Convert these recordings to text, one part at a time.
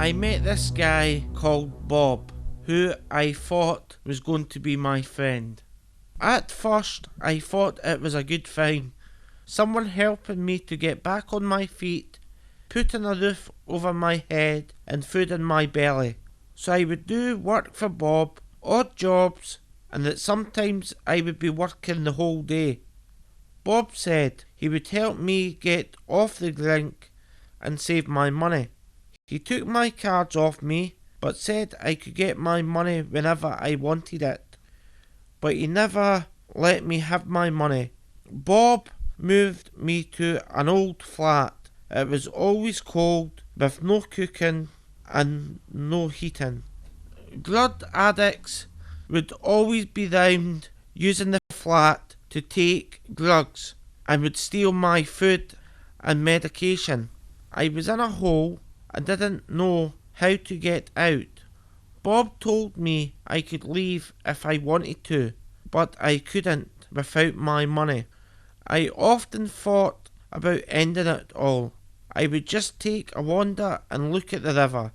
I met this guy called Bob, who I thought was going to be my friend. At first, I thought it was a good thing, someone helping me to get back on my feet, putting a roof over my head and food in my belly. So I would do work for Bob, odd jobs, and that sometimes I would be working the whole day. Bob said he would help me get off the drink and save my money. He took my cards off me, but said I could get my money whenever I wanted it. But he never let me have my money. Bob moved me to an old flat. It was always cold, with no cooking and no heating. Drug addicts would always be round using the flat to take drugs and would steal my food and medication. I was in a hole and didn't know how to get out. Bob told me I could leave if I wanted to, but I couldn't without my money. I often thought about ending it all. I would just take a wander and look at the river.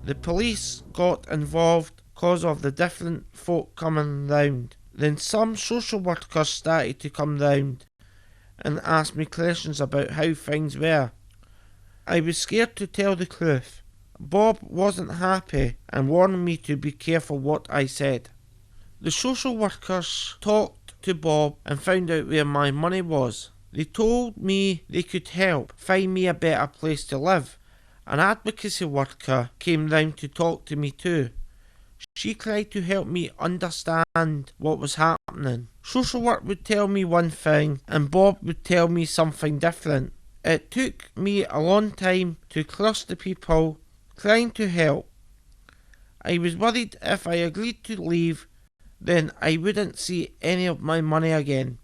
The police got involved because of the different folk coming round. Then some social workers started to come round and ask me questions about how things were. I was scared to tell the truth. Bob wasn't happy and warned me to be careful what I said. The social workers talked to Bob and found out where my money was. They told me they could help find me a better place to live. An advocacy worker came round to talk to me too. She tried to help me understand what was happening. Social work would tell me one thing and Bob would tell me something different. It took me a long time to trust the people trying to help. I was worried if I agreed to leave, then I wouldn't see any of my money again.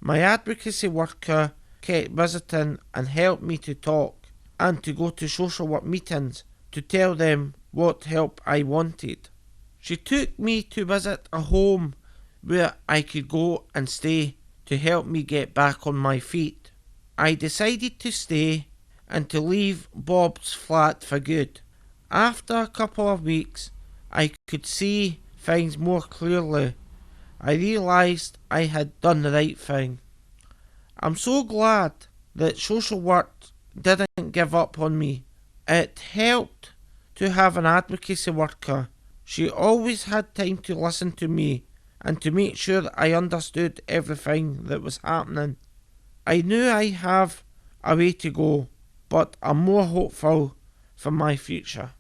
My advocacy worker kept visiting and helped me to talk and to go to social work meetings to tell them what help I wanted. She took me to visit a home where I could go and stay to help me get back on my feet. I decided to stay and to leave Bob's flat for good. After a couple of weeks, I could see things more clearly. I realised I had done the right thing. I'm so glad that social work didn't give up on me. It helped to have an advocacy worker. She always had time to listen to me and to make sure that I understood everything that was happening. I knew I have a way to go, but I'm more hopeful for my future.